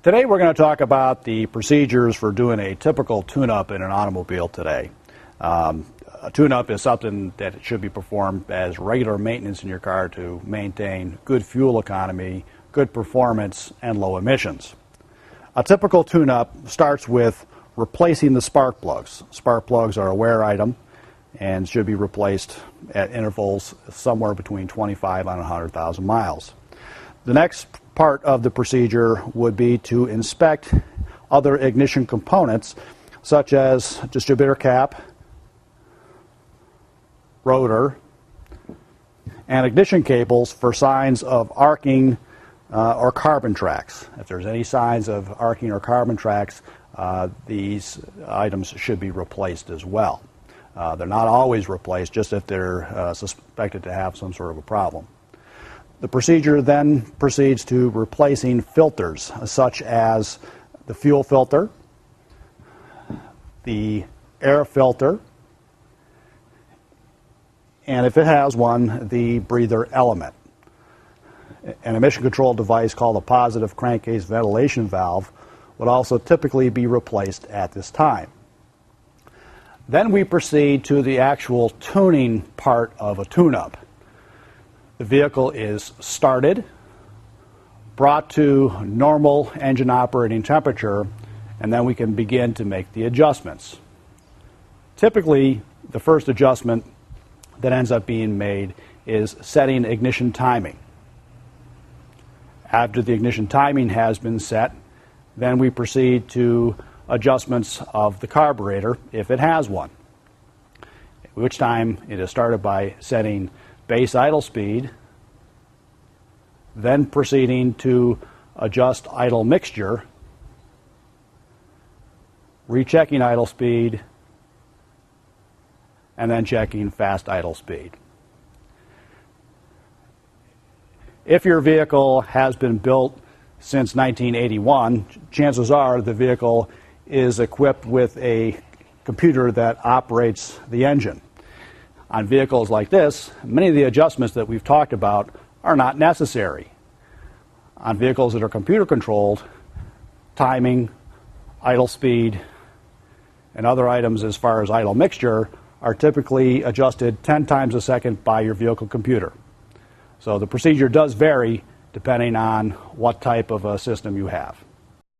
Today we're going to talk about the procedures for doing a typical tune-up in an automobile today. A tune-up is something that should be performed as regular maintenance in your car to maintain good fuel economy, good performance, and low emissions. A typical tune-up starts with replacing the spark plugs. Spark plugs are a wear item and should be replaced at intervals somewhere between 25 and 100,000 miles. The next part of the procedure would be to inspect other ignition components such as distributor cap, rotor, and ignition cables for signs of arcing or carbon tracks. If there's any signs of arcing or carbon tracks, these items should be replaced as well. They're not always replaced, just if they're suspected to have some sort of a problem. The procedure then proceeds to replacing filters such as the fuel filter, the air filter, and if it has one, the breather element. An emission control device called a positive crankcase ventilation valve would also typically be replaced at this time. Then we proceed to the actual tuning part of a tune-up. The vehicle is started, brought to normal engine operating temperature, and then we can begin to make the adjustments. Typically, the first adjustment that ends up being made is setting ignition timing. After the ignition timing has been set, then we proceed to adjustments of the carburetor if it has one, at which time it is started by setting base idle speed, then proceeding to adjust idle mixture, rechecking idle speed, and then checking fast idle speed. If your vehicle has been built since 1981, chances are the vehicle is equipped with a computer that operates the engine. On vehicles like this, many of the adjustments that we've talked about are not necessary. On vehicles that are computer controlled, timing, idle speed, and other items as far as idle mixture are typically adjusted 10 times a second by your vehicle computer. So the procedure does vary depending on what type of a system you have.